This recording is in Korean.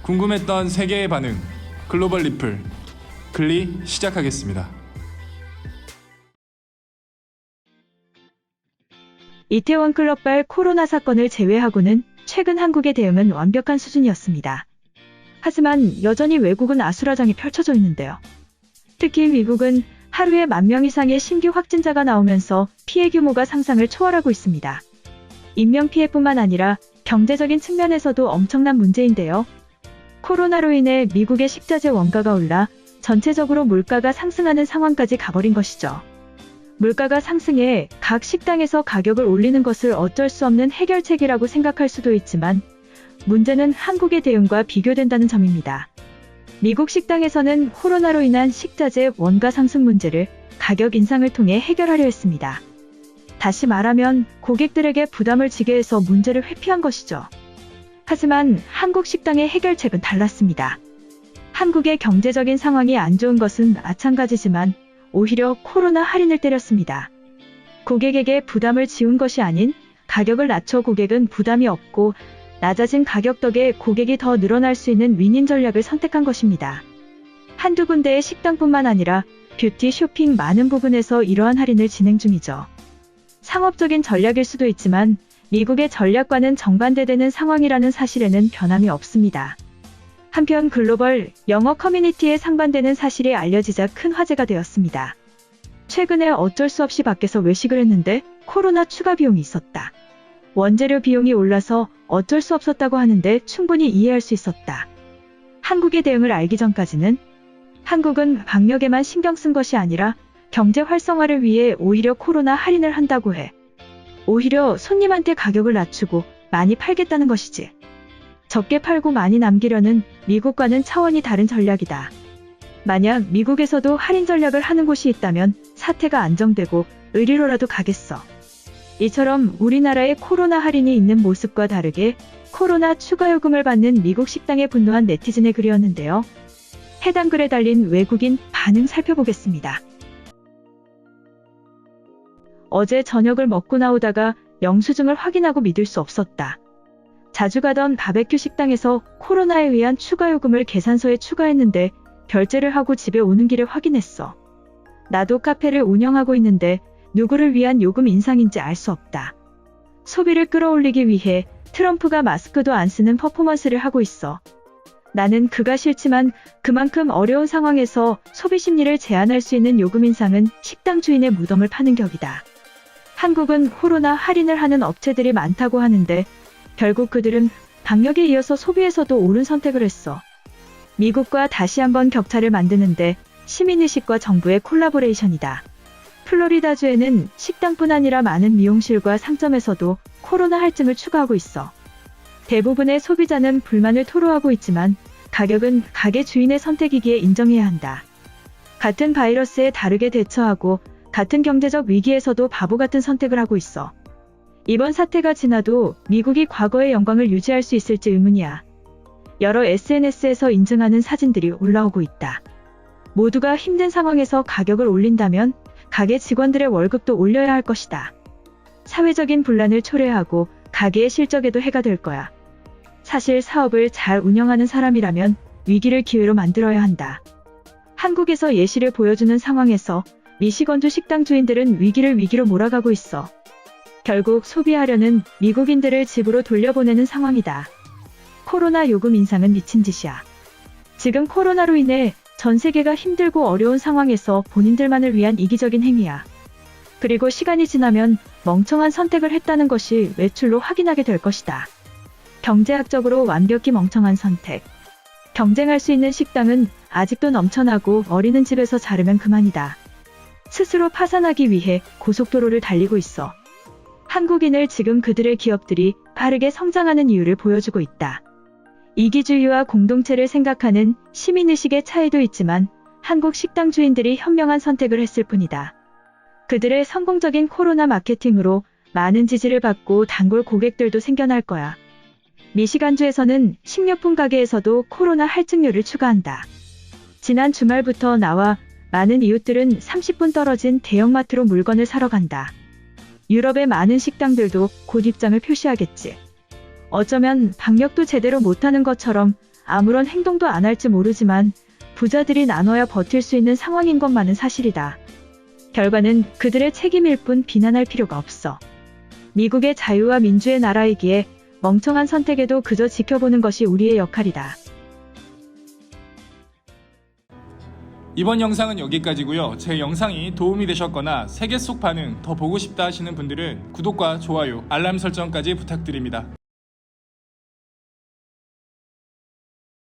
궁금했던 세계의 반응, 글로벌 리플, 글리 시작하겠습니다. 이태원 클럽발 코로나 사건을 제외하고는 최근 한국의 대응은 완벽한 수준이었습니다. 하지만 여전히 외국은 아수라장이 펼쳐져 있는데요. 특히 미국은 하루에 10,000명 이상의 신규 확진자가 나오면서 피해 규모가 상상을 초월하고 있습니다. 인명피해뿐만 아니라 경제적인 측면에서도 엄청난 문제인데요. 코로나로 인해 미국의 식자재 원가가 올라 전체적으로 물가가 상승하는 상황까지 가버린 것이죠. 물가가 상승해 각 식당에서 가격을 올리는 것을 어쩔 수 없는 해결책이라고 생각할 수도 있지만 문제는 한국의 대응과 비교된다는 점입니다. 미국 식당에서는 코로나로 인한 식자재 원가 상승 문제를 가격 인상을 통해 해결하려 했습니다. 다시 말하면 고객들에게 부담을 지게 해서 문제를 회피한 것이죠. 하지만 한국 식당의 해결책은 달랐습니다. 한국의 경제적인 상황이 안 좋은 것은 마찬가지지만 오히려 코로나 할인을 때렸습니다. 고객에게 부담을 지운 것이 아닌 가격을 낮춰 고객은 부담이 없고 낮아진 가격 덕에 고객이 더 늘어날 수 있는 윈윈 전략을 선택한 것입니다. 한두 군데의 식당뿐만 아니라 뷰티, 쇼핑 많은 부분에서 이러한 할인을 진행 중이죠. 상업적인 전략일 수도 있지만 미국의 전략과는 정반대되는 상황이라는 사실에는 변함이 없습니다. 한편 글로벌 영어 커뮤니티에 상반되는 사실이 알려지자 큰 화제가 되었습니다. 최근에 어쩔 수 없이 밖에서 외식을 했는데 코로나 추가 비용이 있었다. 원재료 비용이 올라서 어쩔 수 없었다고 하는데 충분히 이해할 수 있었다. 한국의 대응을 알기 전까지는 한국은 방역에만 신경 쓴 것이 아니라 경제 활성화를 위해 오히려 코로나 할인을 한다고 해. 오히려 손님한테 가격을 낮추고 많이 팔겠다는 것이지. 적게 팔고 많이 남기려는 미국과는 차원이 다른 전략이다. 만약 미국에서도 할인 전략을 하는 곳이 있다면 사태가 안정되고 의리로라도 가겠어. 이처럼 우리나라의 코로나 할인이 있는 모습과 다르게 코로나 추가 요금을 받는 미국 식당에 분노한 네티즌의 글이었는데요. 해당 글에 달린 외국인 반응 살펴보겠습니다. 어제 저녁을 먹고 나오다가 영수증을 확인하고 믿을 수 없었다. 자주 가던 바베큐 식당에서 코로나에 의한 추가 요금을 계산서에 추가했는데 결제를 하고 집에 오는 길에 확인했어. 나도 카페를 운영하고 있는데 누구를 위한 요금 인상인지 알 수 없다. 소비를 끌어올리기 위해 트럼프가 마스크도 안 쓰는 퍼포먼스를 하고 있어. 나는 그가 싫지만 그만큼 어려운 상황에서 소비 심리를 제한할 수 있는 요금 인상은 식당 주인의 무덤을 파는 격이다. 한국은 코로나 할인을 하는 업체들이 많다고 하는데 결국 그들은 방역에 이어서 소비에서도 옳은 선택을 했어. 미국과 다시 한번 격차를 만드는데 시민의식과 정부의 콜라보레이션이다. 플로리다주에는 식당뿐 아니라 많은 미용실과 상점에서도 코로나 할증을 추가하고 있어. 대부분의 소비자는 불만을 토로하고 있지만 가격은 가게 주인의 선택이기에 인정해야 한다. 같은 바이러스에 다르게 대처하고 같은 경제적 위기에서도 바보 같은 선택을 하고 있어. 이번 사태가 지나도 미국이 과거의 영광을 유지할 수 있을지 의문이야. 여러 SNS에서 인증하는 사진들이 올라오고 있다. 모두가 힘든 상황에서 가격을 올린다면 가게 직원들의 월급도 올려야 할 것이다. 사회적인 분란을 초래하고 가게의 실적에도 해가 될 거야. 사실 사업을 잘 운영하는 사람이라면 위기를 기회로 만들어야 한다. 한국에서 예시를 보여주는 상황에서 미시건주 식당 주인들은 위기를 위기로 몰아가고 있어. 결국 소비하려는 미국인들을 집으로 돌려보내는 상황이다. 코로나 요금 인상은 미친 짓이야. 지금 코로나로 인해 전 세계가 힘들고 어려운 상황에서 본인들만을 위한 이기적인 행위야. 그리고 시간이 지나면 멍청한 선택을 했다는 것이 외출로 확인하게 될 것이다. 경제학적으로 완벽히 멍청한 선택. 경쟁할 수 있는 식당은 아직도 넘쳐나고 어리는 집에서 자르면 그만이다. 스스로 파산하기 위해 고속도로를 달리고 있어. 한국인을 지금 그들의 기업들이 빠르게 성장하는 이유를 보여주고 있다. 이기주의와 공동체를 생각하는 시민의식의 차이도 있지만 한국 식당 주인들이 현명한 선택을 했을 뿐이다. 그들의 성공적인 코로나 마케팅으로 많은 지지를 받고 단골 고객들도 생겨날 거야. 미시간주에서는 식료품 가게에서도 코로나 할증료를 추가한다. 지난 주말부터 나와 많은 이웃들은 30분 떨어진 대형마트로 물건을 사러 간다. 유럽의 많은 식당들도 곧 입장을 표시하겠지. 어쩌면 방역도 제대로 못하는 것처럼 아무런 행동도 안 할지 모르지만 부자들이 나눠야 버틸 수 있는 상황인 것만은 사실이다. 결과는 그들의 책임일 뿐 비난할 필요가 없어. 미국의 자유와 민주의 나라이기에 멍청한 선택에도 그저 지켜보는 것이 우리의 역할이다. 이번 영상은 여기까지고요. 제 영상이 도움이 되셨거나 세계 속 반응 더 보고 싶다 하시는 분들은 구독과 좋아요, 알람 설정까지 부탁드립니다.